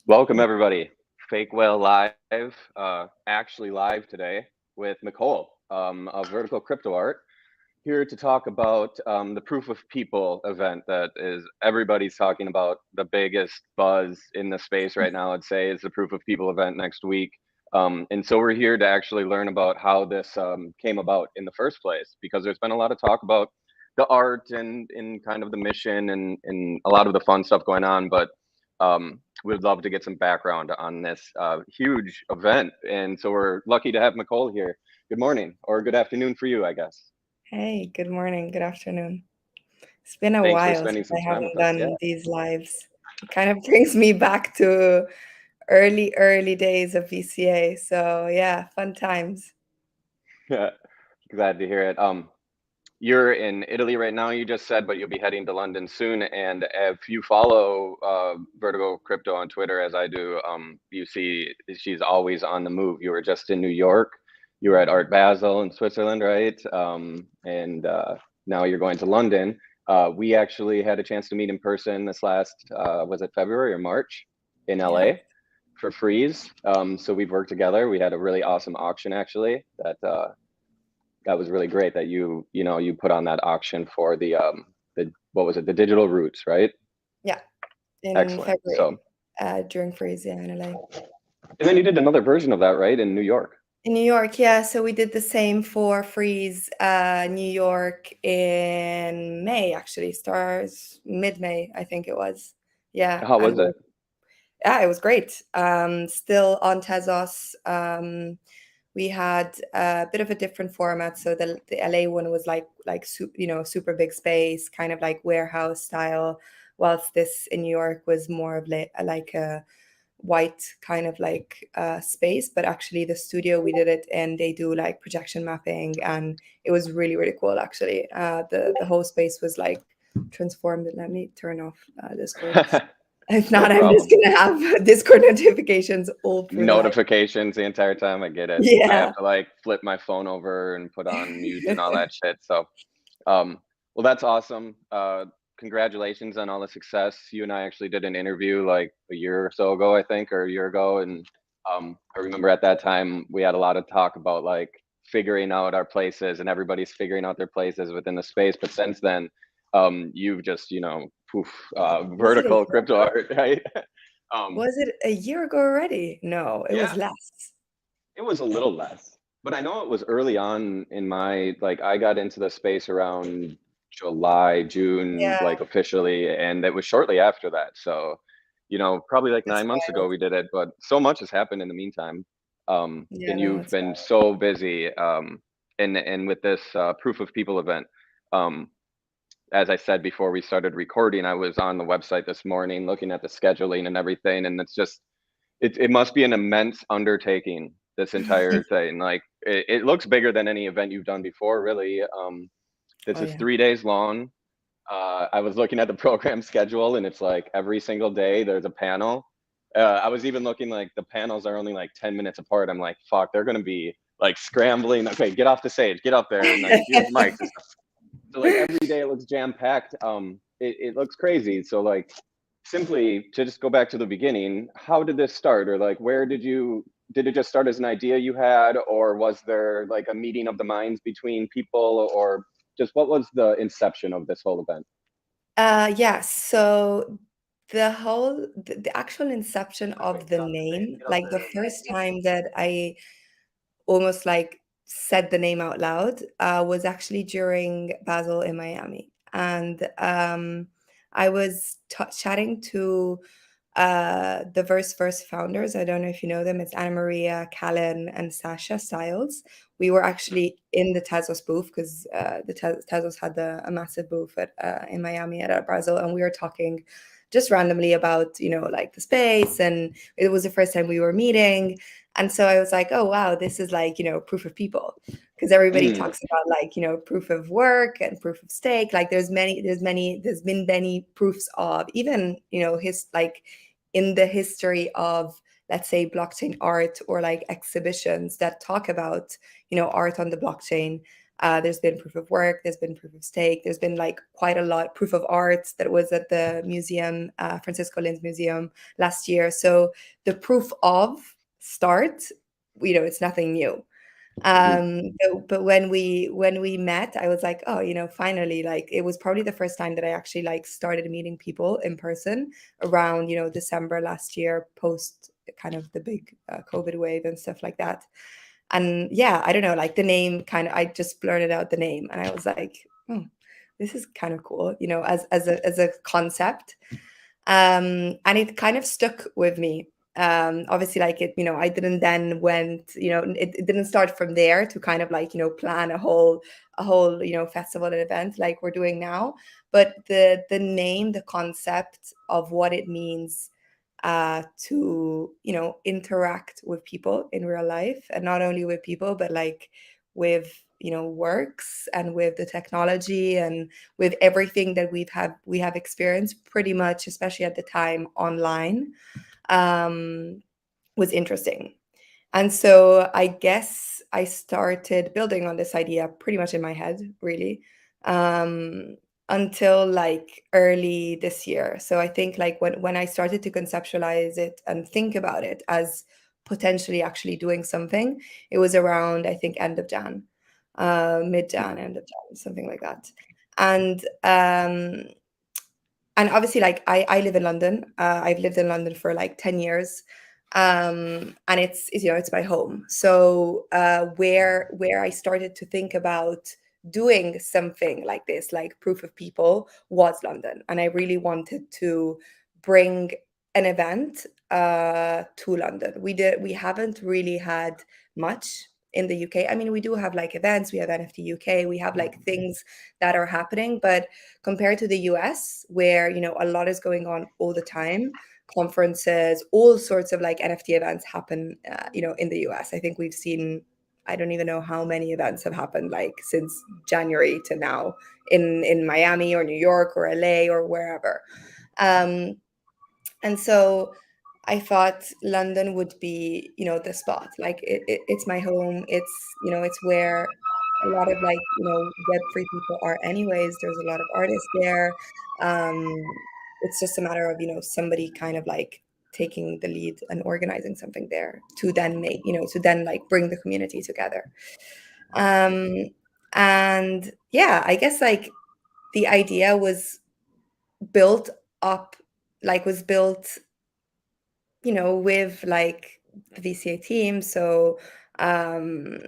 Welcome everybody. FakeWhale live, actually live today with Micol of Vertical Crypto Art, here to talk about the Proof of People event that is everybody's talking about. The biggest buzz in the space right now, I'd say, is the Proof of People event next week. And so we're here to actually learn about how this came about in the first place, because there's been a lot of talk about the art and kind of the mission and a lot of the fun stuff going on, but we'd love to get some background on this huge event. And so we're lucky to have Micol here. Good morning, or good afternoon for you, I guess. Hey, good morning, good afternoon. It's been a Thanks for while spending since some I time haven't with us. Yeah. done these lives. It kind of brings me back to early days of VCA. So yeah, fun times. Yeah. Glad to hear it. You're in Italy right now, you just said, but you'll be heading to London soon. And if you follow Vertigo Crypto on Twitter, as I do, you see she's always on the move. You were just in New York. You were at Art Basel in Switzerland, right? And now you're going to London. We actually had a chance to meet in person this last, was it February or March in Yeah. LA for Freeze. So we've worked together. We had a really awesome auction actually that was really great that you put on that auction for the what was it, the digital roots, right? Yeah, in Excellent. February, So during Freeze, yeah, in LA. and then you did another version of that, right, in New York. In New York, yeah. So we did the same for Freeze, New York in May, actually. Stars mid-May, I think it was. Yeah, How and was it? yeah, it was great. Still on Tezos. We had a bit of a different format. So the LA one was super big space, kind of like warehouse style, whilst this in New York was more of like a white kind of like space. But actually, the studio we did it in, they do like projection mapping, and it was really cool. Actually, the whole space was like transformed. Let me turn off Discord. If No not, I'm just problem. gonna have Discord notifications all through the live. Notifications the entire time. I get it. I Yeah. have to like flip my phone over and put on mute and all that shit. So well, that's awesome. Congratulations on all the success. You and I actually did an interview like a year or so ago, I think, or a year ago. And I remember at that time we had a lot of talk about like figuring out our places, and everybody's figuring out their places within the space. But since then, you've just, poof, Was it a vertical year crypto ago? art, right? um, Was it a year ago already? No, it was yeah, less. it was a little less, but I know it was early on in my, like, I got into the space around July, June, Yeah, like officially, and it was shortly after that. So, probably like that's 9 months ago wild. we did it, but so much has happened in the meantime. Yeah, And no, you've it's been wild. so busy, and with this Proof of People event. Um, as I said before we started recording, I was on the website this morning looking at the scheduling and everything, and it must be an immense undertaking, this entire thing. Like it looks bigger than any event you've done before, really. This Oh is yeah. 3 days long. I was looking at the program schedule, and it's like every single day there's a panel. I was even looking, like, the panels are only like 10 minutes apart. I'm like, fuck, they're gonna be like scrambling. Okay, get off the stage, get up there, and like here's mics and stuff. So like every day it looks jam packed. It looks crazy. So like, simply to just go back to the beginning, how did this start, or like where did it just start as an idea you had, or was there like a meeting of the minds between people, or just what was the inception of this whole event? Yeah, so the actual inception of the name, like the first time that I almost like said the name out loud, was actually during Basel in Miami. And I was chatting to the Verse founders. I don't know if you know them. It's Anna Maria, Callan, and Sasha Stiles. We were actually in the Tezos booth because Tezos had a massive booth in Miami at Art Basel, and we were talking just randomly about like the space, and it was the first time we were meeting. And so I was like, oh wow, this is like proof of people, because everybody Mm, talks about like proof of work and proof of stake. Like there's been many proofs of, even his like in the history of, let's say, blockchain art, or like exhibitions that talk about art on the blockchain. There's been proof of work, there's been proof of stake, there's been like quite a lot, proof of art that was at the museum, Francisco Lin's museum last year. So the proof of start, it's nothing new. But when we met, I was like, oh, finally, like it was probably the first time that I actually like started meeting people in person around, December last year, post kind of the big COVID wave and stuff like that. And yeah, I don't know, like the name kind of, I just blurted out the name and I was like, oh, this is kind of cool, as a concept. And it kind of stuck with me. Obviously, like I didn't then went, it didn't start from there to kind of like, plan a whole festival and event like we're doing now. But the name, the concept of what it means to interact with people in real life, and not only with people but like with works and with the technology and with everything that we have experienced pretty much, especially at the time online, um, was interesting. And so I guess I started building on this idea pretty much in my head, really, um, until like early this year. So I think like when I started to conceptualize it and think about it as potentially actually doing something, it was around, I think, end of Jan, mid-Jan, end of Jan, something like that. And and obviously like I live in London. I've lived in London for like 10 years. And it's my home. So where I started to think about doing something like this, like Proof of People, was London. And I really wanted to bring an event to London. We haven't really had much in the UK. I mean, we do have like events, we have NFT UK, we have like things that are happening, but compared to the US, where a lot is going on all the time, conferences, all sorts of like NFT events happen, in the US. I think we've seen, I don't even know how many events have happened like since January to now in Miami or New York or LA or wherever. Um, and so I thought London would be, the spot. Like it's my home. It's where a lot of like, Web3 people are anyways. There's a lot of artists there. It's just a matter of, somebody kind of like taking the lead and organizing something there to then like bring the community together. Um, and yeah, I guess like the idea built up, was built with like the VCA team. So um,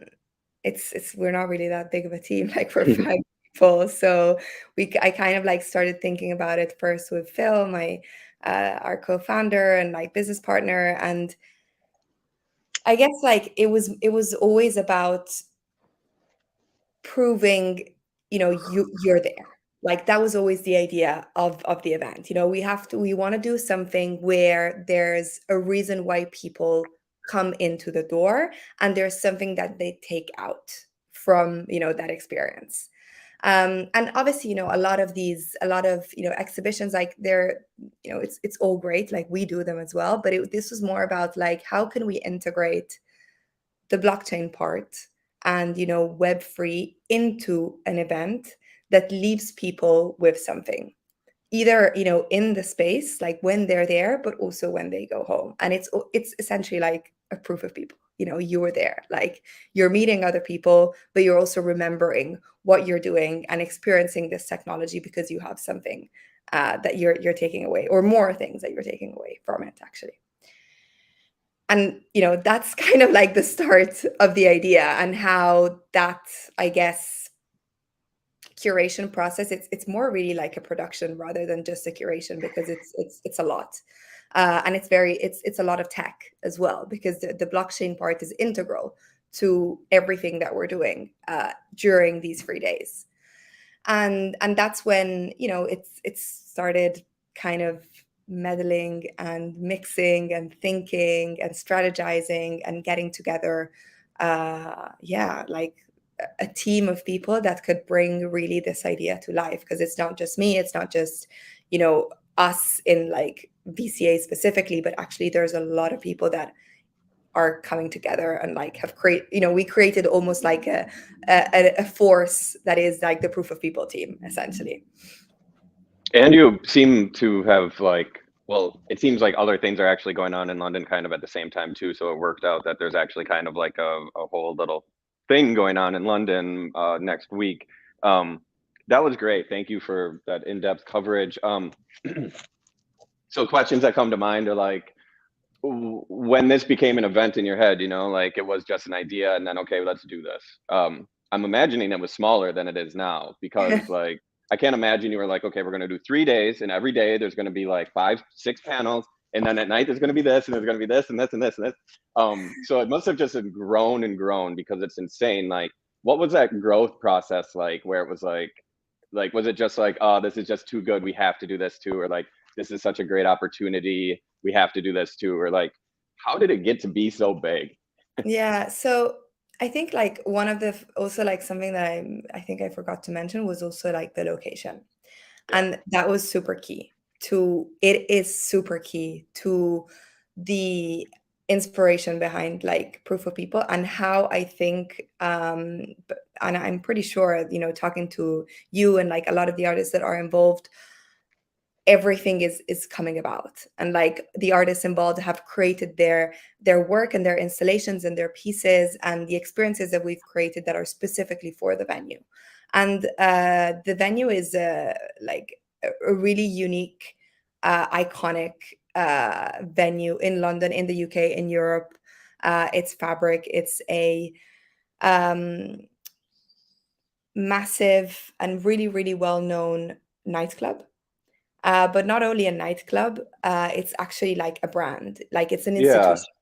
it's we're not really that big of a team, like we're five people. So I kind of like started thinking about it first with Phil, my our co-founder and like business partner, and I guess like it was always about proving you're there. Like that was always the idea of the event. We want to do something where there's a reason why people come into the door, and there's something that they take out from that experience. And obviously, a lot of exhibitions, like they're, it's all great, like we do them as well, but this was more about like how can we integrate the blockchain part and Web3 into an event that leaves people with something, either in the space, like when they're there, but also when they go home. And it's essentially like a proof of people. You were there, like you're meeting other people, but you're also remembering what you're doing and experiencing this technology because you have something that you're taking away, or more things that you're taking away from it, actually. And that's kind of like the start of the idea, and how that, I guess, curation process, it's more really like a production rather than just a curation, because it's a lot. And it's a lot of tech as well, because the blockchain part is integral to everything that we're doing during these 3 days. And that's when it's started kind of meddling and mixing and thinking and strategizing and getting together, like a team of people that could bring really this idea to life, because it's not just me, it's not just us in like VCA specifically, but actually there's a lot of people that are coming together and like have we created almost like a force that is like the Proof of People team, essentially. And you seem to have like, well, it seems like other things are actually going on in London kind of at the same time too. So it worked out that there's actually kind of like a whole little thing going on in London next week. That was great. Thank you for that in-depth coverage. So questions that come to mind are like, when this became an event in your head, like it was just an idea and then, okay, let's do this. I'm imagining it was smaller than it is now because like, I can't imagine you were like, okay, we're going to do 3 days and every day there's going to be like 5, 6 panels. And then at night there's going to be this and there's going to be this and this and this and this. So it must have just grown and grown because it's insane. Like, what was that growth process like where it was like, was it just like, oh, this is just too good, we have to do this too? Or like, this is such a great opportunity, we have to do this too? Or like, how did it get to be so big? Yeah, so I think like one of the also like something that I think I forgot to mention was also like the location. Yeah. And that was super key it is super key to the inspiration behind like Proof of People and how I think and I'm pretty sure, talking to you and like a lot of the artists that are involved, everything is coming about, and like the artists involved have created their work and their installations and their pieces and the experiences that we've created that are specifically for the venue. And the venue is like a really unique, iconic venue in London, in the UK, in Europe. It's Fabric. It's a massive and really, really well-known nightclub. But not only a nightclub, it's actually like a brand, like it's an Yeah. institution.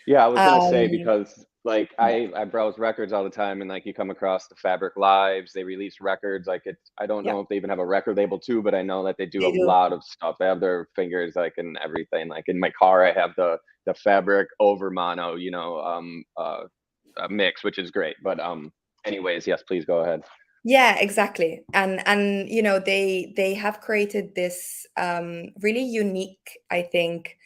Yeah, I was gonna say Um, because like yeah, I browse records all the time and like you come across the Fabric Lives, they release records like I don't yeah, know if they even have a record label too, but I know that they do a they do. lot of stuff. They have their fingers like in everything. Like in my car, I have the Fabric over mono, mix, which is great. But anyways, yes, please go ahead. Yeah, exactly. And they have created this really unique, I think,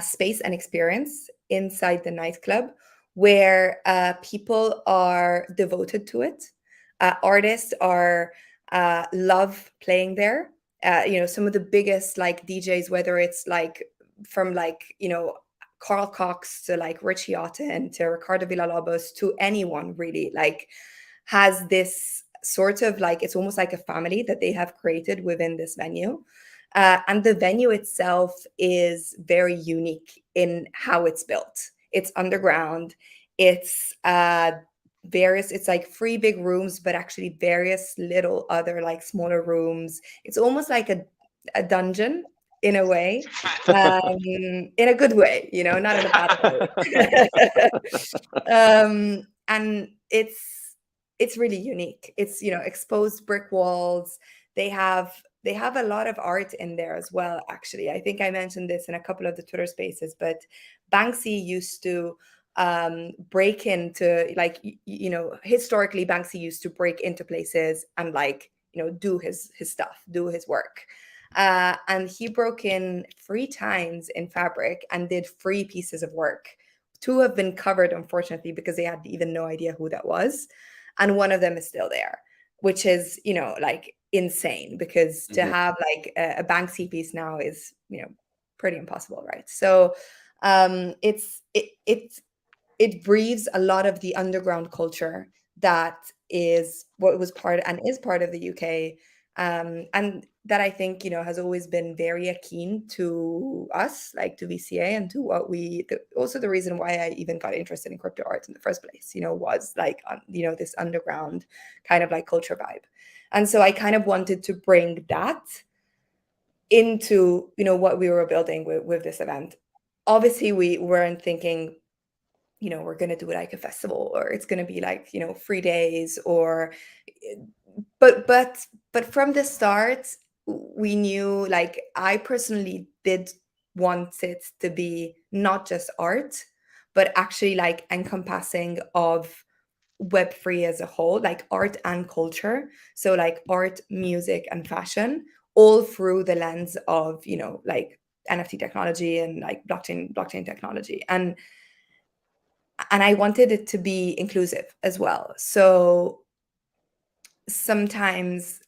space and experience inside the nightclub where people are devoted to it. Artists are love playing there. Some of the biggest like DJs, whether it's like from like Carl Cox to like Richie Otten to Ricardo Villalobos to anyone really, like has this sort of like, it's almost like a family that they have created within this venue. And the venue itself is very unique in how it's built. It's underground. It's it's like 3 big rooms, but actually various little other like smaller rooms. It's almost like a dungeon in a way, in a good way, not in a bad way. And it's really unique. It's exposed brick walls. They have a lot of art in there as well. Actually, I think I mentioned this in a couple of the Twitter spaces, but Banksy used to break into like historically Banksy used to break into places and like do his stuff, do his work. And he broke in 3 times in Fabric and did 3 pieces of work. 2 have been covered, unfortunately, because they had even no idea who that was. And one of them is still there, which is, like insane, because to Mhm. have like a Banksy piece now is, pretty impossible, right? So it breathes a lot of the underground culture that is what was part and is part of the UK, and that I think has always been very keen to us, like to VCA, and to what also the reason why I even got interested in crypto art in the first place, was like this underground kind of like culture vibe, and so I kind of wanted to bring that into what we were building with this event. Obviously, we weren't thinking we're going to do like a festival, or it's going to be like 3 days, or but from the start we knew, like I personally did want it to be not just art, but actually like encompassing of Web3 as a whole, like art and culture. So like art, music, and fashion, all through the lens of like NFT technology and like blockchain technology. And And I wanted it to be inclusive as well. So sometimes,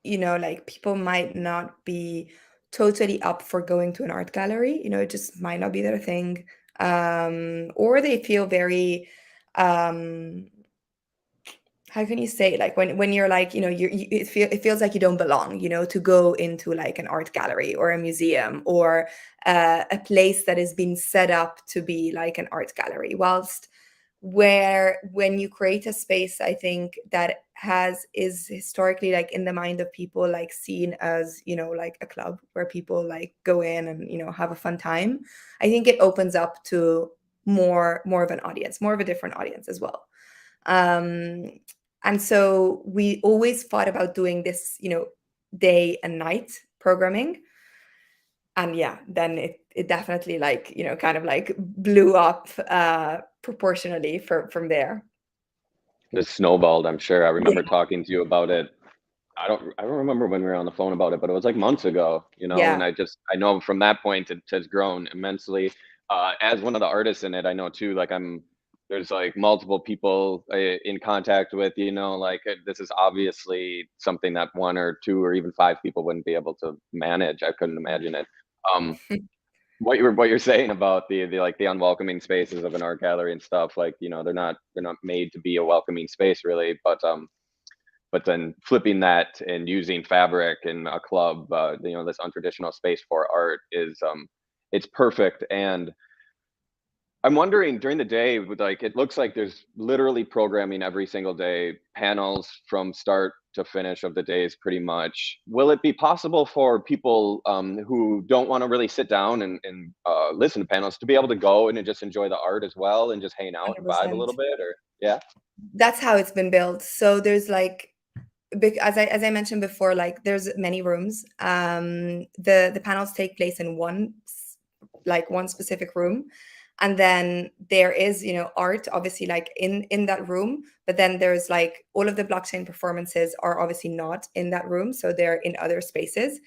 like people might not be totally up for going to an art gallery, it just might not be their thing. Or they feel very, um, how can you say, like when you're like, it feels like you don't belong, to go into like an art gallery or a museum or a place that has been set up to be like an art gallery. Whilst when you create a space, I think that is historically like in the mind of people like seen as, like a club where people like go in and, have a fun time. I think it opens up to more of an audience, more of a different audience as well. um and so we always thought about doing this, day and night programming. And yeah, then it definitely like, kind of like blew up proportionally from there. Just snowballed, I'm sure. I Yeah. remember talking to you about it. I don't remember when we were on the phone about it, but it was like months ago, and Yeah, I know from that point it has grown immensely. As one of the artists in it, I know too, like there's like multiple people in contact with, like this is obviously something that one or two or even five people wouldn't be able to manage. I couldn't imagine it. Um, what you're saying about the like the unwelcoming spaces of an art gallery and stuff, like, they're not made to be a welcoming space really, but then flipping that and using fabric in a club, this untraditional space for art it's perfect. And I'm wondering during the day, like it looks like there's literally programming every single day, panels from start to finish of the days pretty much. Will it be possible for people who don't want to really sit down and listen to panels to be able to go and just enjoy the art as well and just hang out and vibe a 100%. little bit? Or yeah, That's how it's been built. So there's like, as I mentioned before, like there's many rooms. The panels take place in one specific room, and then there is, art obviously like in that room. But then there's like all of the blockchain performances are obviously not in that room, so they're in other spaces.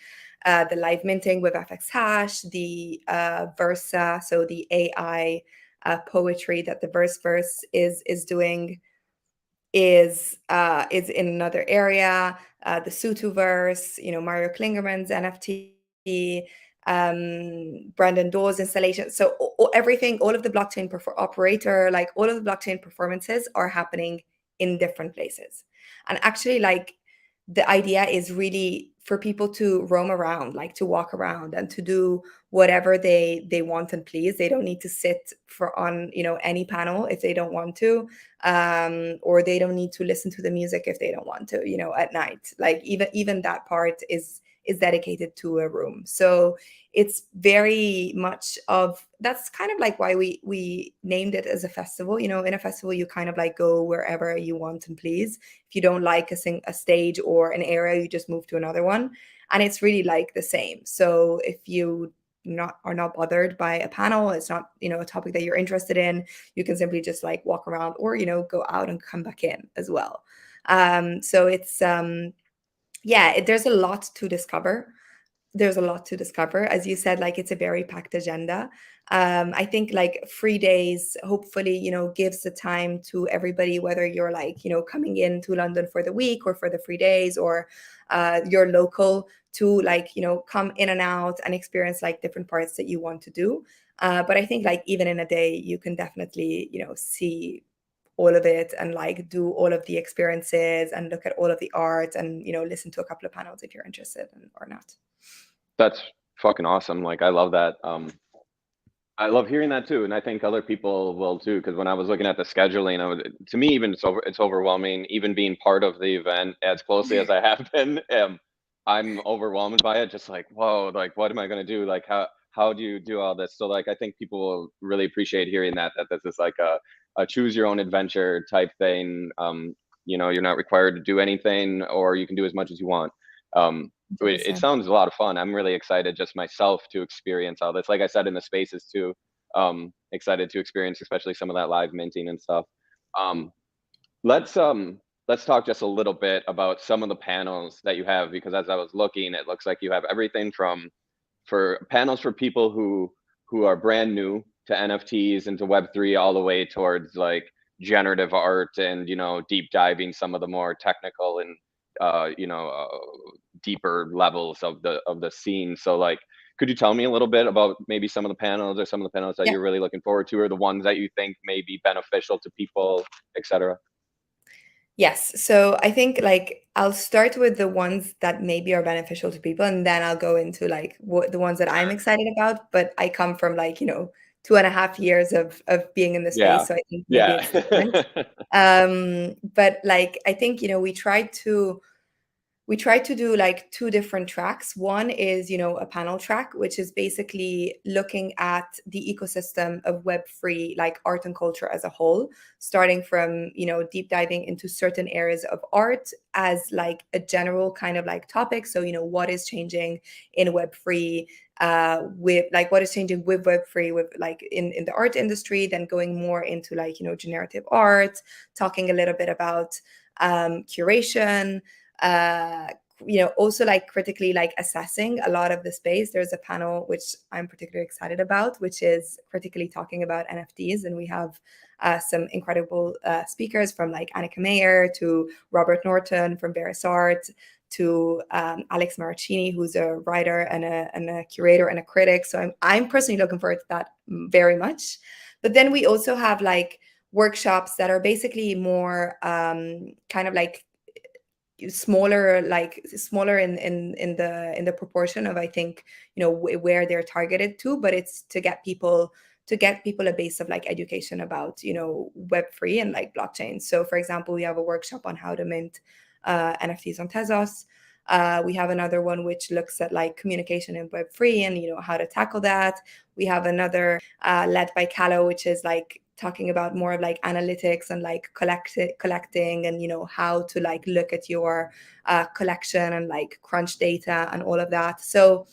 The live minting with FX hash, the Versa, so the AI poetry that the verse is doing is in another area. The Sutuverse, Mario Klingerman's NFT, Brandon Dawes installation. So everything, all of the blockchain operator, like all of the blockchain performances are happening in different places. And actually, like the idea is really for people to roam around, like to walk around and to do whatever they want and please. They don't need to sit for on, any panel if they don't want to, or they don't need to listen to the music if they don't want to, at night. Like even that part is dedicated to a room. So it's very much of, that's kind of like why we named it as a festival. In a festival you kind of like go wherever you want and please. If you don't like a stage or an area, you just move to another one. And it's really like the same. So if you are not bothered by a panel, it's not, a topic that you're interested in, you can simply just like walk around or, go out and come back in as well. So it's yeah, there's a lot to discover. There's a lot to discover. As you said, like it's a very packed agenda. I think like 3 days hopefully, gives the time to everybody, whether you're like, coming into London for the week or for the 3 days, or you're local, to like, come in and out and experience like different parts that you want to do. But I think like even in a day, you can definitely, see all of it and like do all of the experiences and look at all of the art and, listen to a couple of panels if you're interested or not. that's fucking awesome. Like I love that. I love hearing that too, and I think other people will too. Because when I was looking at the scheduling, to me, even it's overwhelming. Even being part of the event as closely as I have been, I'm overwhelmed by it. Just like, whoa, like what am I gonna do? Like how do you do all this? So like I think people will really appreciate hearing that this is like a choose your own adventure type thing. You're not required to do anything, or you can do as much as you want. It 100%. sounds a lot of fun. I'm really excited just myself to experience all this. Like I said, in the spaces too. Excited to experience, especially some of that live minting and stuff. Um, let's talk just a little bit about some of the panels that you have, because as I was looking, it looks like you have everything from for panels for people who are brand new to NFTs and to Web3 all the way towards like generative art and, deep diving some of the more technical and, deeper levels of the scene. So like, could you tell me a little bit about maybe some of the panels or some of the panels that Yeah. you're really looking forward to, or the ones that you think may be beneficial to people, etc.? Yes. So I think like I'll start with the ones that maybe are beneficial to people, and then I'll go into like the ones that I'm excited about. But I come from like, 2.5 years of being in the Yeah. space, so I think maybe Yeah. it's different. But like I think, we tried to do like two different tracks. One is, a panel track, which is basically looking at the ecosystem of Web3, like art and culture as a whole, starting from, deep diving into certain areas of art as like a general kind of like topic. So, what is changing in Web3, with like what is changing with Web3 with like in the art industry, then going more into like, generative art, talking a little bit about curation, uh also like critically like assessing a lot of the space. There's a panel which I'm particularly excited about, which is critically talking about NFTs, and we have some incredible speakers, from like Annika Meyer to Robert Norton from Veris Art to Alex Maracchini, who's a writer and a curator and a critic. So I'm personally looking forward to that very much. But then we also have like workshops that are basically more kind of like smaller, in the proportion of, I think, where they're targeted to, but it's to get people a base of like education about Web3 and like blockchain. So for example, we have a workshop on how to mint NFTs on Tezos. We have another one which looks at like communication in Web3 and how to tackle that. We have another led by Callow, which is like talking about more of like analytics and like collecting and how to like look at your collection and like crunch data and all of that. So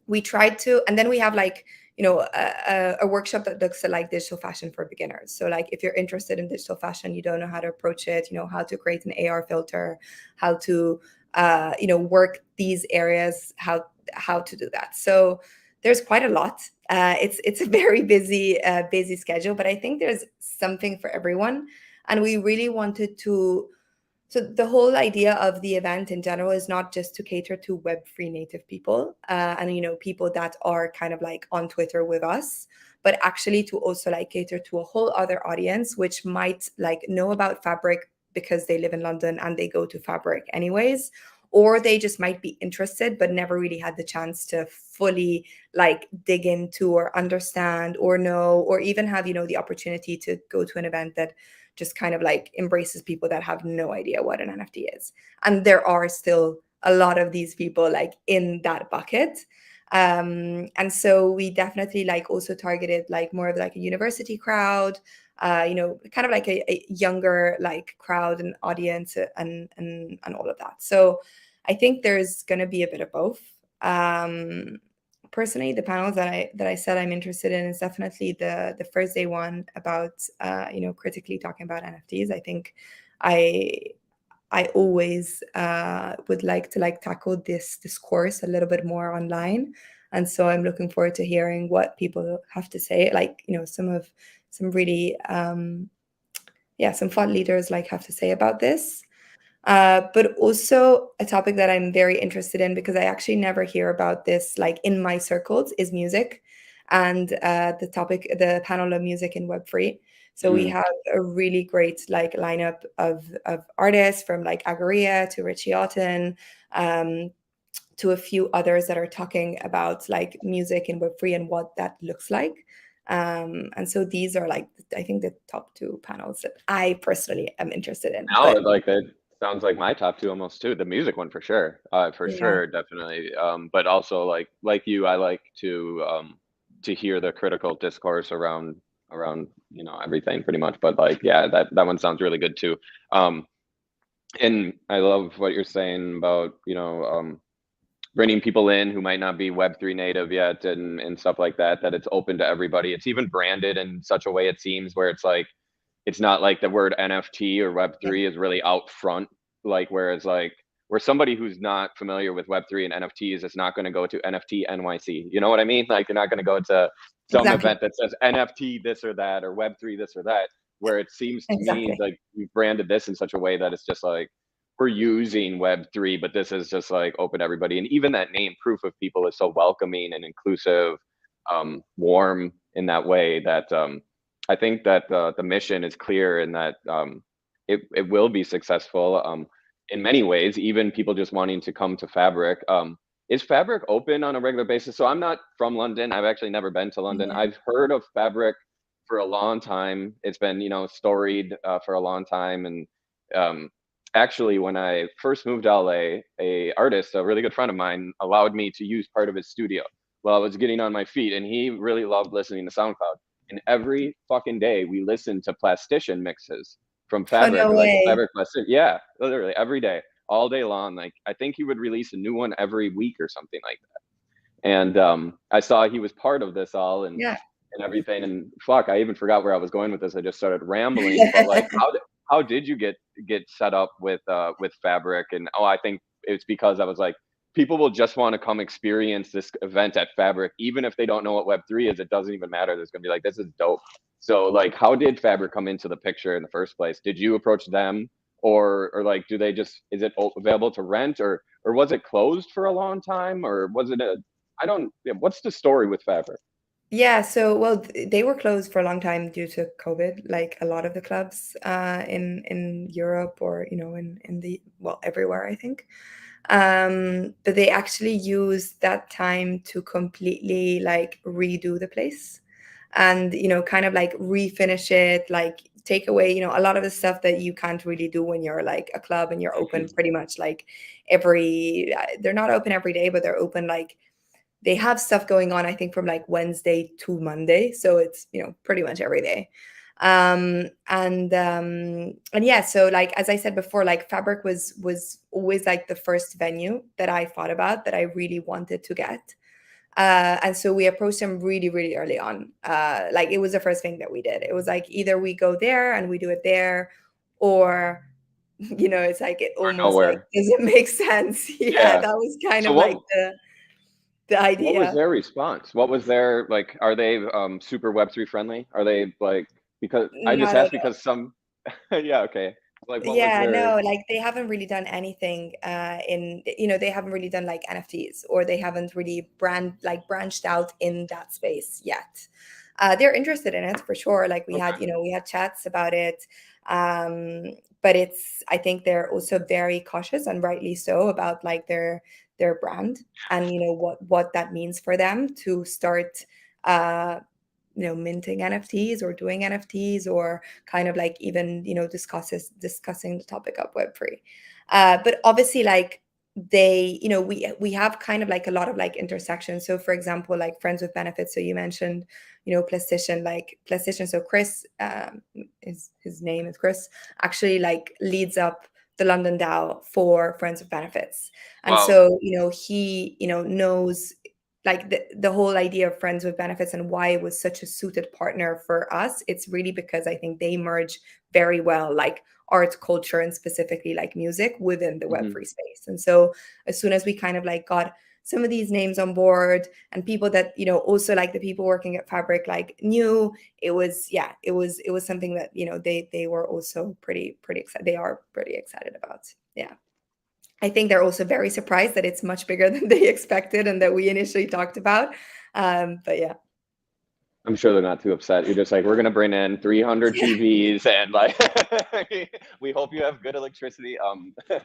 we tried to, and then we have like a workshop that looks at like digital fashion for beginners. So like if you're interested in digital fashion, you don't know how to approach it, how to create an AR filter, how to work these areas, how to do that. So there's quite a lot. It's a very busy schedule, but I think there's something for everyone, and we really wanted to. So the whole idea of the event in general is not just to cater to Web3 native people, and people that are kind of like on Twitter with us, but actually to also like cater to a whole other audience which might like know about Fabric because they live in London and they go to Fabric anyways, or they just might be interested but never really had the chance to fully like dig into or understand or know, or even have the opportunity to go to an event that just kind of like embraces people that have no idea what an NFT is. And there are still a lot of these people like in that bucket. And so we definitely like also targeted like more of like a university crowd, kind of like a younger like crowd and audience, and all of that. So I think there's going to be a bit of both. Personally, the panels that I said I'm interested in is definitely the first day one about critically talking about NFTs. I think I always would like to like tackle this course a little bit more online, and so I'm looking forward to hearing what people have to say. Like some really some thought leaders like have to say about this. But also a topic that I'm very interested in, because I actually never hear about this like in my circles, is music, and the panel of music in Web3. So we Mm. have a really great like lineup of artists, from like Agaria to Richie Otten, to a few others that are talking about like music in Web3 and what that looks like. And so these are like, I think, the top two panels that I personally am interested in. Now, But like that sounds like my top two almost too. The music one for sure, yeah. definitely. But also like you, I like to hear the critical discourse around everything pretty much. But like, yeah, that one sounds really good too. And I love what you're saying about bringing people in who might not be Web3 native yet, and stuff like that. That it's open to everybody. It's even branded in such a way, it seems, where it's like, it's not like the word NFT or Yeah. Web3 is really out front. Like, whereas like where somebody who's not familiar with Web3 and NFTs is not going to go to NFT NYC. You know what I mean? Like, they're not going to go to some Exactly. event that says NFT this or that or Web3 this or that, where it seems to me Exactly. like you branded this in such a way that it's just like we're using Web3, but this is just like open to everybody. And even that name, Proof of People, is so welcoming and inclusive, warm in that way that I think that the mission is clear and that it will be successful in many ways, even people just wanting to come to Fabric. Is Fabric open on a regular basis? So I'm not from London. I've actually never been to London. Yeah. I've heard of Fabric for a long time. It's been, storied for a long time. And actually, when I first moved to LA, a artist, a really good friend of mine, allowed me to use part of his studio while I was getting on my feet. And he really loved listening to SoundCloud. And every fucking day we listened to plastician mixes from Oh, Fabric, no or like way. Fabric plastic. Yeah, literally every day, all day long. Like I think he would release a new one every week or something like that. And I saw he was part of this all Yeah. and everything. And fuck, I even forgot where I was going with this. I just started rambling. But like, how did you get set up with Fabric? And I think it's because I was like, people will just want to come experience this event at Fabric, even if they don't know what Web3 is. It doesn't even matter. There's gonna be like, this is dope. So like, how did Fabric come into the picture in the first place? Did you approach them, or like, do they just, is it available to rent, or was it closed for a long time, or was it a, I don't, yeah, what's the story with Fabric? Yeah, so well, they were closed for a long time due to COVID, like a lot of the clubs in Europe, or in the, well, everywhere, I think. But they actually used that time to completely like redo the place, and kind of like refinish it, like take away a lot of the stuff that you can't really do when you're like a club and you're open pretty much like they're not open every day, but they're open, like they have stuff going on, I think, from like Wednesday to Monday. So it's, pretty much every day. And yeah, so like as I said before, like Fabric was always like the first venue that I thought about, that I really wanted to get. And so we approached them really, really early on. Like it was the first thing that we did. It was like either we go there and we do it there, or it's like it Or almost like nowhere? doesn't make sense. Yeah, Yeah. that was kind So of like the what was idea. their response? What was their like? Are they super Web3 friendly? Are they like, because I just Not at asked all. because some yeah, okay. Like what was Yeah, their no, like they haven't really done anything they haven't really done like NFTs, or they haven't really branched out in that space yet. They're interested in it for sure. Like okay. we had chats about it. But I think they're also very cautious, and rightly so, about like their brand, and what that means for them to start uh minting NFTs or doing NFTs, or kind of like even discussing the topic of Web3. But obviously, like we have kind of like a lot of like intersections. So for example, like friends with benefits. So you mentioned plastician. So Chris, his name is Chris, actually like leads up the London DAO for Friends with Benefits. And Wow. so he knows like the whole idea of Friends with Benefits, and why it was such a suited partner for us. It's really because I think they merge very well, like art, culture, and specifically like music within the Hmm. Web3 space. And so as soon as we kind of like got some of these names on board, and people that also like the people working at Fabric like knew, it was something that they were also pretty excited. They are pretty excited about. Yeah. I think they're also very surprised that it's much bigger than they expected and that we initially talked about. But yeah. I'm sure they're not too upset. You're just like, we're gonna bring in 300 TVs and like we hope you have good electricity. But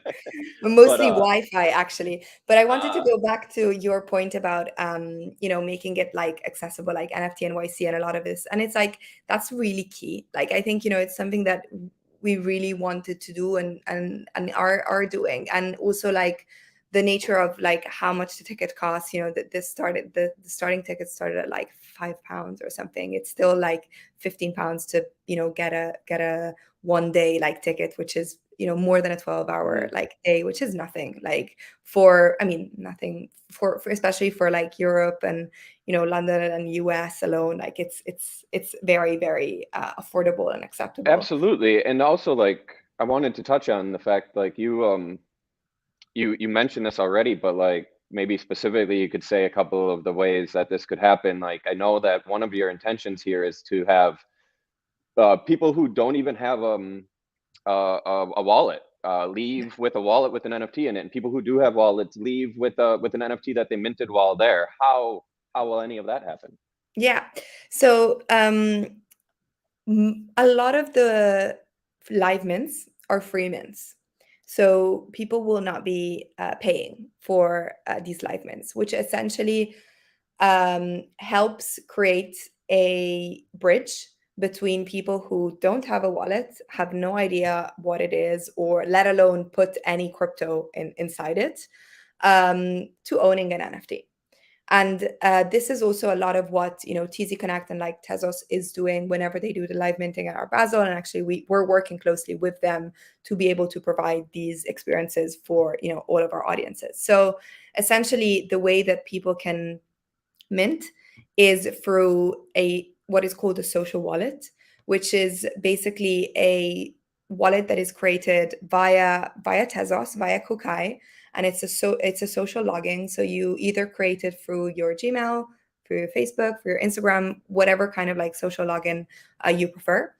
Mostly Wi-Fi, actually. But I wanted to uh go back to your point about making it like accessible, like NFT, NYC, and a lot of this. And it's like that's really key. Like I think it's something that we really wanted to do, and are doing. And also like the nature of like how much the ticket costs. That this started the starting ticket started at like £5 or something. It's still like £15 to get a 1 day like ticket, which is more than a 12-hour mhm. like day, which is nothing, like for I mean nothing for especially for like Europe and London and US alone. Like it's very, very affordable and acceptable. Absolutely. And also like I wanted to touch on the fact like you mentioned this already, but like maybe specifically you could say a couple of the ways that this could happen. Like, I know that one of your intentions here is to have people who don't even have a wallet leave with a wallet with an NFT in it, and people who do have wallets leave with an NFT that they minted while there. How will any of that happen? Yeah. So a lot of the live mints are free mints. So people will not be paying for these live mints, which essentially helps create a bridge between people who don't have a wallet, have no idea what it is, or let alone put any crypto inside it, to owning an NFT. And this is also a lot of what TZ Connect and like Tezos is doing whenever they do the live minting at Art Basel. And actually, we're working closely with them to be able to provide these experiences for all of our audiences. So essentially, the way that people can mint is through what is called a social wallet, which is basically a wallet that is created via Tezos, via Kokai, and it's a social login. So you either create it through your Gmail, through your Facebook, through your Instagram, whatever kind of like social login you prefer,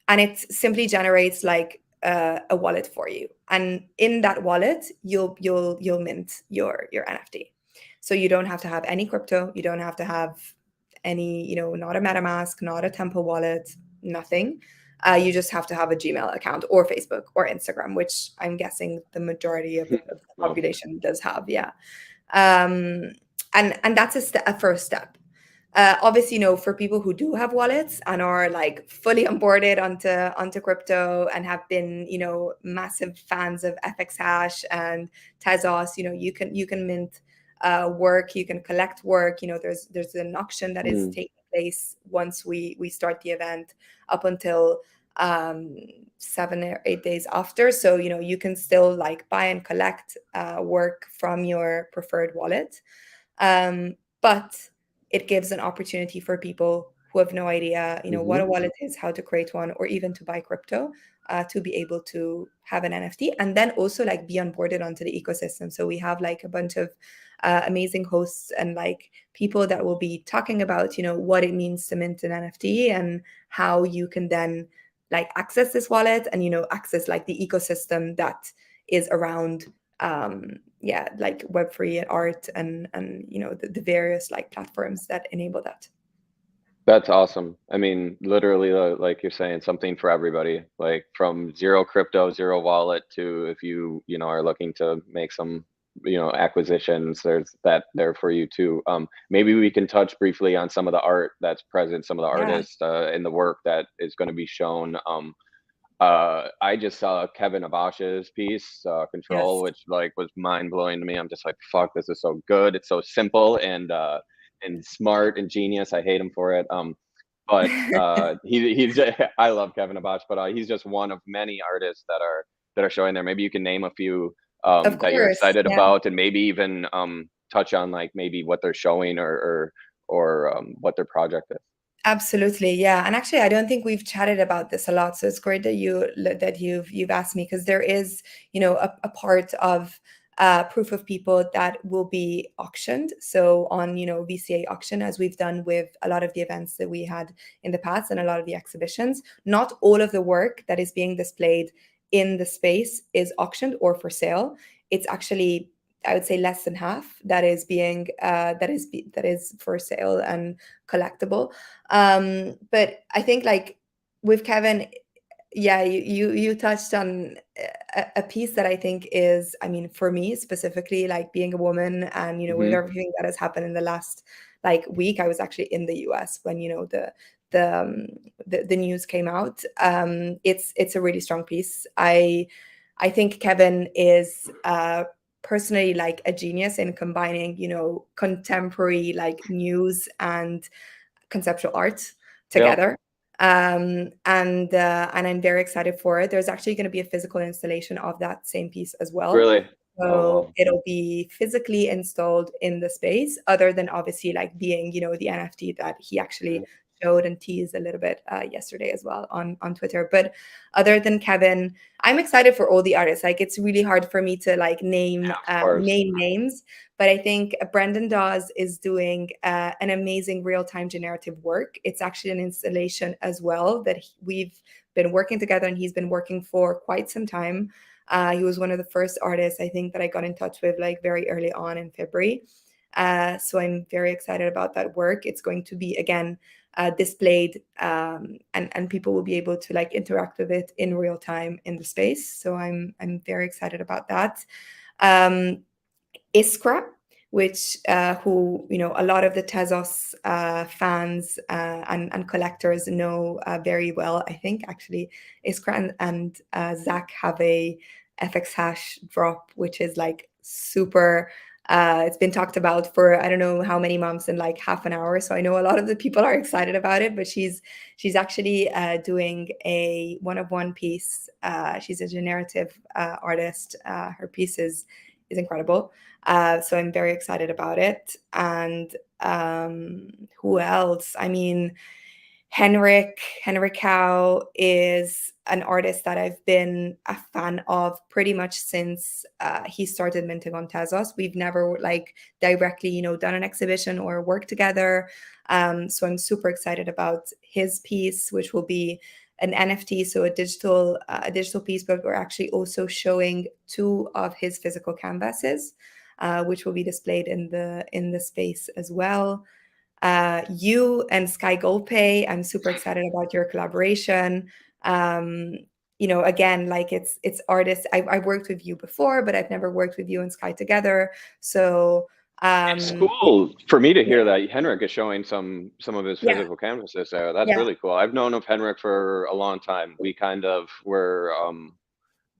and it simply generates like a wallet for you. And in that wallet, you'll mint your NFT. So you don't have to have any crypto. You don't have to have any, not a MetaMask, not a Temple wallet, nothing. You just have to have a Gmail account or Facebook or Instagram, which I'm guessing the majority of the population does have. Yeah. And that's a first step. Obviously, for people who do have wallets and are like fully onboarded onto crypto and have been, massive fans of FX Hash and Tezos, you can mint work, you can collect work. There's an auction that is taking place once we start the event up until 7 or 8 days after. So you can still like buy and collect work from your preferred wallet, but it gives an opportunity for people who have no idea, what a wallet is, how to create one, or even to buy crypto, to be able to have an NFT and then also like be onboarded onto the ecosystem. So we have like a bunch of amazing hosts and like people that will be talking about, what it means to mint an NFT and how you can then like access this wallet and, access like the ecosystem that is around like Web3 art and the various like platforms that enable that. That's awesome. I mean, literally, like you're saying, something for everybody, like from zero crypto, zero wallet to if you are looking to make some acquisitions, there's that there for you too. Maybe we can touch briefly on some of the art that's present, some of the artists in the work that is going to be shown. I just saw Kevin Abash's piece, Control, which like was mind blowing to me. I'm just like, fuck, this is so good. It's so simple and smart and genius. I hate him for it. But he's I love Kevin Abash, but he's just one of many artists that are showing there. Maybe you can name a few that you're excited about, and maybe even touch on like maybe what they're showing or what their project is. Absolutely, yeah. And actually, I don't think we've chatted about this a lot, so it's great that you've asked me, because there is, a part of Proof of People that will be auctioned. So on, VCA auction, as we've done with a lot of the events that we had in the past and a lot of the exhibitions, not all of the work that is being displayed in the space is auctioned or for sale. It's actually, I would say, less than half that is being that is for sale and collectible. But I think like with Kevin, yeah, you touched on a piece that I think is, I mean, for me specifically, like being a woman and with everything that has happened in the last like week. I was actually in the US when the news came out. It's a really strong piece. I think Kevin is personally like a genius in combining contemporary like news and conceptual art together. And I'm very excited for it. There's actually going to be a physical installation of that same piece as well. Really? So it'll be physically installed in the space, other than obviously like being the NFT that he actually showed and teased a little bit yesterday as well on Twitter. But other than Kevin, I'm excited for all the artists. Like, it's really hard for me to like name names, but I think Brendan Dawes is doing an amazing real-time generative work. It's actually an installation as well that we've been working together, and he's been working for quite some time. He was one of the first artists, I think, that I got in touch with like very early on in February. So I'm very excited about that work. It's going to be, again, displayed, and people will be able to like interact with it in real time in the space. So I'm very excited about that. Iskra, which who, you know, a lot of the Tezos fans and collectors know very well. I think actually Iskra and Zach have a FX hash drop, which is like super. It's been talked about for I don't know how many months in like half an hour. So I know a lot of the people are excited about it, but she's actually doing a one-of-one piece. She's a generative artist. Her piece is incredible. So I'm very excited about it. And who else? I mean, Henrik Howe is an artist that I've been a fan of pretty much since he started minting on Tezos. We've never like directly, you know, done an exhibition or worked together. So I'm super excited about his piece, which will be an NFT, so a digital piece, but we're actually also showing 2 of his physical canvases, which will be displayed in the space as well. You and Sky Golpay, I'm super excited about your collaboration. You know, again, like it's artists. I've worked with you before, but I've never worked with you and Sky together. So it's cool for me to hear that Henrik is showing some of his physical canvases there. That's really cool. I've known of Henrik for a long time. We kind of were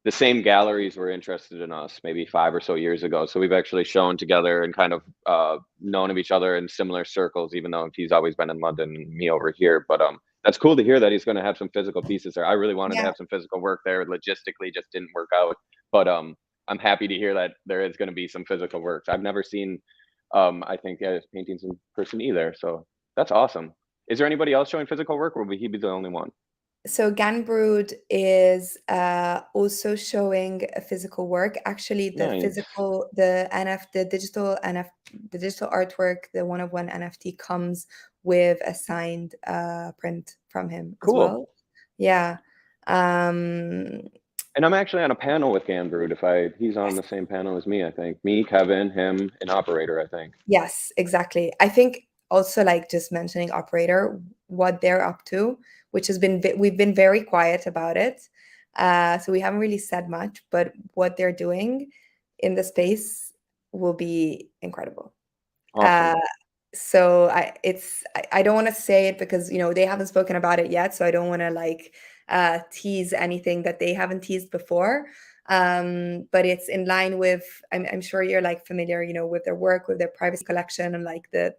the same galleries were interested in us maybe 5 or so years ago. So we've actually shown together and kind of known of each other in similar circles, even though he's always been in London and me over here. But that's cool to hear that he's going to have some physical pieces there. I really wanted to have some physical work there. Logistically, just didn't work out. But I'm happy to hear that there is going to be some physical works. I've never seen, I think, his paintings in person either. So that's awesome. Is there anybody else showing physical work, or will he be the only one? So Ganbrood is also showing a physical work. Actually, the physical, the digital the digital artwork, the one-of-one NFT comes with a signed print from him as well. Yeah. And I'm actually on a panel with Ganbrood. He's on the same panel as me, I think. Me, Kevin, him, and Operator, I think. Yes, exactly. I think also like just mentioning Operator, what they're up to, which has been, we've been very quiet about it. So we haven't really said much, but what they're doing in the space will be incredible. Awesome. So I don't want to say it because, you know, they haven't spoken about it yet. So I don't want to like tease anything that they haven't teased before. But it's in line with, I'm sure you're like familiar, you know, with their work, with their privacy collection, and like the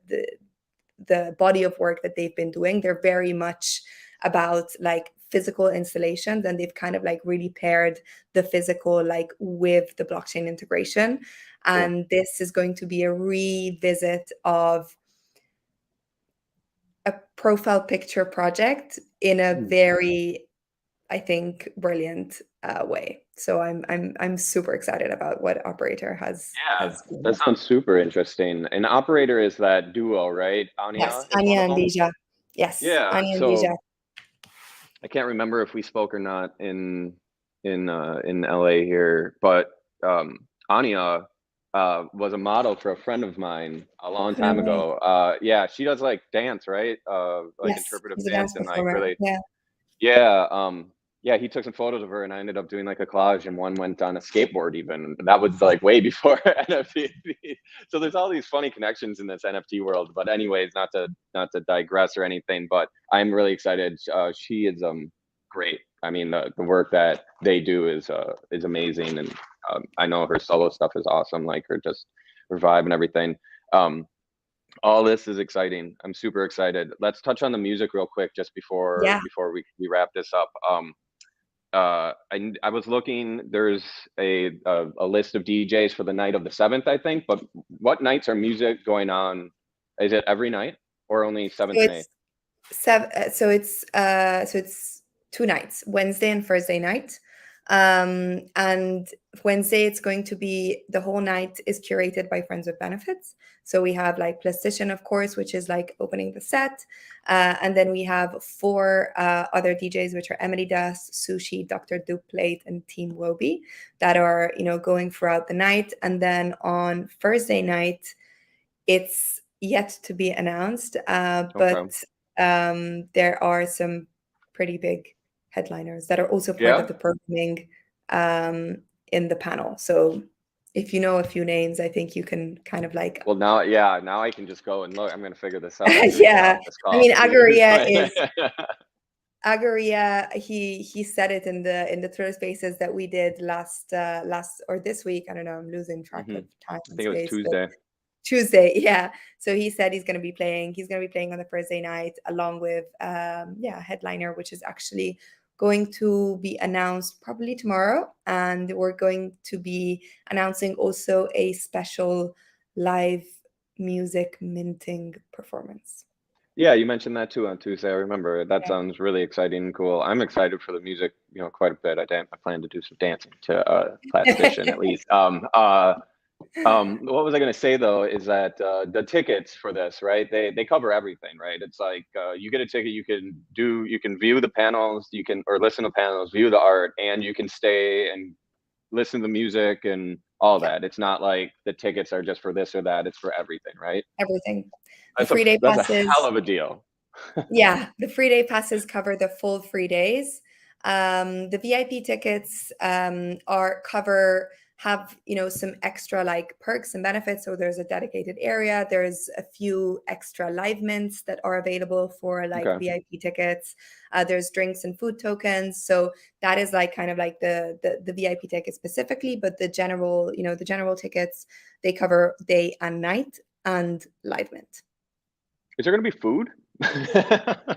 body of work that they've been doing. They're very much about like physical installations, and they've kind of like really paired the physical like with the blockchain integration. And this is going to be a revisit of a profile picture project in a very, I think, brilliant way. So I'm super excited about what Operator has. Yeah, that sounds super interesting. And Operator is that duo, right? Anya. Yes, Anya and Bija. Yes. Yeah. Anya So and Bija. I can't remember if we spoke or not in LA here, but Anya was a model for a friend of mine a long time ago. Yeah, she does like dance, right? Like interpretive dance and like really. Yeah, he took some photos of her, and I ended up doing like a collage, and one went on a skateboard even. That was like way before NFT. So there's all these funny connections in this NFT world. But anyways, not to digress or anything, but I'm really excited. She is great. I mean, the work that they do is amazing, and I know her solo stuff is awesome. Like her vibe and everything. All this is exciting. I'm super excited. Let's touch on the music real quick just before we wrap this up. I was looking. There's a list of DJs for the night of the 7th, I think. But what nights are music going on? Is it every night or only 7th and 8th? So it's 2 nights, Wednesday and Thursday night. And Wednesday, it's going to be the whole night is curated by Friends with Benefits. So we have like Plastician, of course, which is like opening the set. And then we have four other DJs, which are Emily Dust, Sushi, Dr. Duplate, and Team Wobi, that are, going throughout the night. And then on Thursday night, it's yet to be announced, but there are some pretty big headliners that are also part of the programming in the panel. So if you know a few names, I think you can kind of like. Well, now I can just go and look. I'm going to figure this out. Yeah, I mean, Agaria, he said it in the Twitter Spaces that we did last or this week. I don't know. I'm losing track of time. I think it was Tuesday. Tuesday, yeah. So he said he's going to be playing. He's going to be playing on the Thursday night, along with a headliner, which is actually going to be announced probably tomorrow. And we're going to be announcing also a special live music minting performance. Yeah, you mentioned that too on Tuesday. I remember. That sounds really exciting and cool. I'm excited for the music, quite a bit. I plan to do some dancing to Plastician at least. What was I going to say though is that the tickets for this, right? They cover everything, right? It's like you get a ticket, you can view the panels, or listen to panels, view the art, and you can stay and listen to the music and all that. It's not like the tickets are just for this or that. It's for everything, right? Everything. That's a hell of a deal. Yeah, the 3-day passes cover the full 3 days. The VIP tickets have some extra like perks and benefits. So there's a dedicated area. There's a few extra live mints that are available for like VIP tickets. There's drinks and food tokens. So that is like kind of like the VIP ticket specifically, but the general tickets, they cover day and night and live mint. Is there going to be food?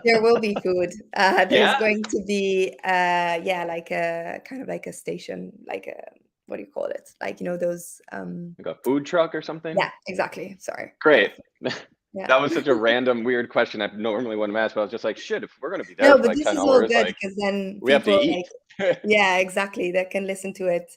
There will be food. There's going to be like a kind of like a station, like a, what do you call it? Like, those like a food truck or something? Yeah, exactly. Sorry. Great. Yeah. That was such a random weird question I normally wouldn't ask, but I was just like, shit, if we're going to be there for like 10 hours, this is all good, because then we have to eat. Yeah, exactly. That can listen to it,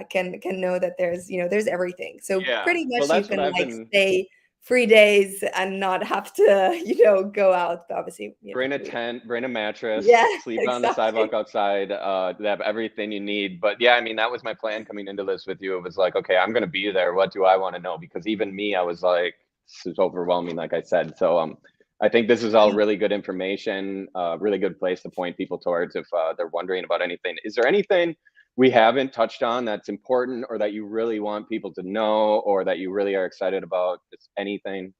can know that there's everything. So pretty much you can stay 3 days and not have to, go out. But obviously, bring a tent, bring a mattress, sleep on the sidewalk outside. They have everything you need. But yeah, I mean, that was my plan coming into this with you. It was like, okay, I'm going to be there. What do I want to know? Because even me, I was like, this is overwhelming, like I said. So I think this is all really good information, really good place to point people towards if they're wondering about anything. Is there anything we haven't touched on that's important, or that you really want people to know, or that you really are excited about? Just anything?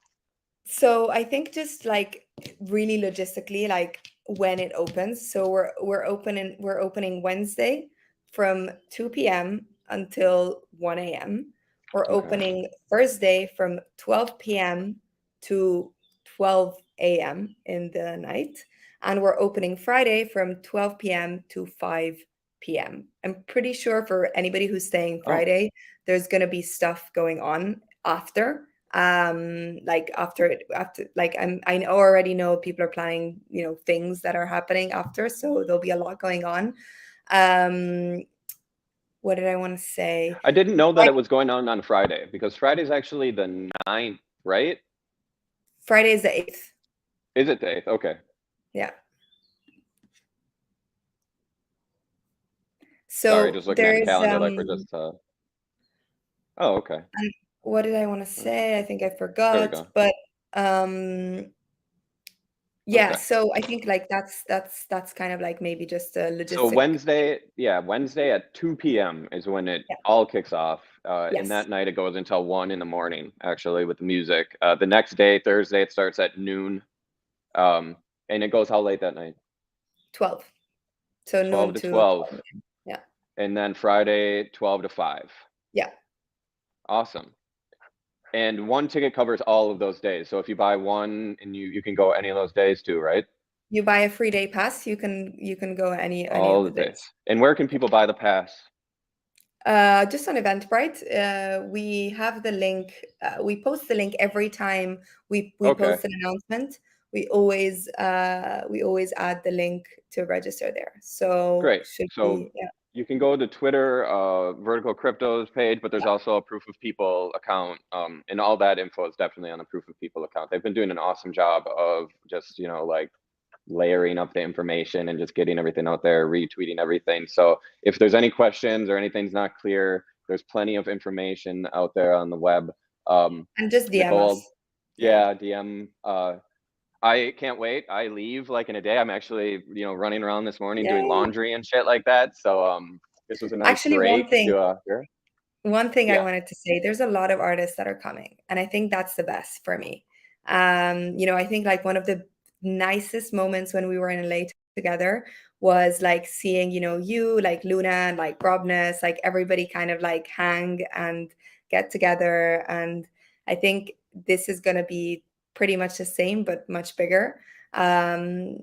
So I think just like really logistically, like when it opens. So we're opening Wednesday from 2 p.m. until 1 a.m. We're opening Thursday from 12 p.m. to 12 a.m. in the night. And we're opening Friday from 12 p.m. to 5 p.m. I'm pretty sure for anybody who's staying Friday, there's going to be stuff going on after. Like after like I already know people are planning, things that are happening after. So there'll be a lot going on. What did I want to say? I didn't know that it was going on Friday, because Friday is actually the 9th, right? Friday is the 8th. Is it the 8th? Okay. Yeah. So sorry, just looking at the calendar, like we're just. Oh, okay. What did I want to say? I think I forgot. But yeah, so I think like that's kind of like maybe just a logistic. So Wednesday at 2 p.m. is when it all kicks off. And that night it goes until 1 in the morning, actually, with the music. The next day, Thursday, it starts at noon. And it goes how late that night? 12. So 12 noon to 12. Yeah. And then Friday, 12 to 5. Yeah. Awesome. And one ticket covers all of those days. So if you buy one, and you can go any of those days too, right? You buy a 3-day pass, you can go any all of the days. And where can people buy the pass? Just on Eventbrite. We have the link. We post the link every time we post an announcement. we always add the link to register there. So Great. should So be, yeah. you can go to Twitter, Vertical Crypto's page, but there's also a Proof of People account, and all that info is definitely on the Proof of People account. They've been doing an awesome job of just, like layering up the information and just getting everything out there, retweeting everything. So if there's any questions or anything's not clear, there's plenty of information out there on the web. And just DM Micol, us. Yeah. yeah, DM. I can't wait. I leave like in a day. I'm actually, running around this morning doing Yay. laundry and shit like that. So this was a nice Actually, break to hear. one thing I Yeah. wanted to say, there's a lot of artists that are coming, and I think that's the best for me. I think like one of the nicest moments when we were in LA together was like seeing, you like Luna and like Robness, like everybody kind of like hang and get together. And I think this is going to be pretty much the same, but much bigger. So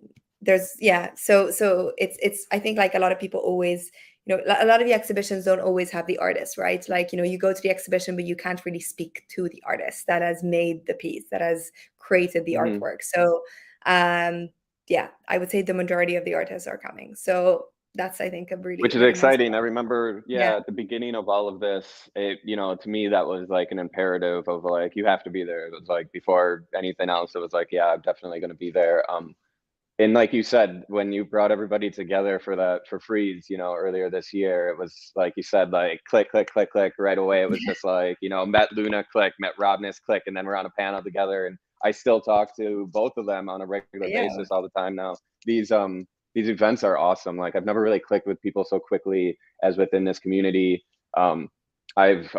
it's I think like a lot of people always, a lot of the exhibitions don't always have the artist, right? Like, you go to the exhibition, but you can't really speak to the artist that has made the piece, that has created the Hmm. artwork. So, yeah, I would say the majority of the artists are coming. So that's, I think, a really, Which is really nice exciting. I one. remember, Yeah, at the beginning of all of this, to me, that was like an imperative of like, you have to be there. It was like before anything else, it was like, yeah, I'm definitely going to be there. And like you said, when you brought everybody together for Freeze, earlier this year, it was like you said, like click, click, click, click right away. It was just like, met Luna, click, met Robness, click, and then we're on a panel together. And I still talk to both of them on a regular yeah, basis all the time now. These events are awesome. Like I've never really clicked with people so quickly as within this community. Um, I've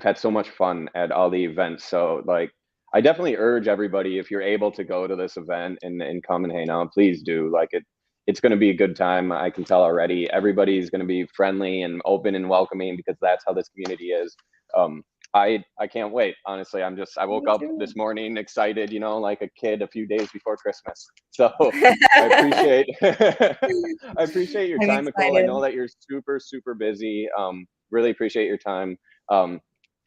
had so much fun at all the events. So like I definitely urge everybody, if you're able to go to this event and come and hang out, please do. Like it's going to be a good time. I can tell already. Everybody's going to be friendly and open and welcoming because that's how this community is. I can't wait. Honestly, I woke me up too. this morning excited, like a kid a few days before Christmas. So I appreciate I appreciate your I'm time, Nicole. I excited. know that you're super, super busy. Really appreciate your time. Um,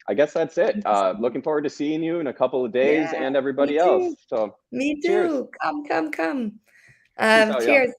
I guess that's it. Thank you so much. Looking forward to seeing you in a couple of days Yeah, and me everybody else. too. So Me cheers. too. Come, come, come. Peace out, y'all. Cheers.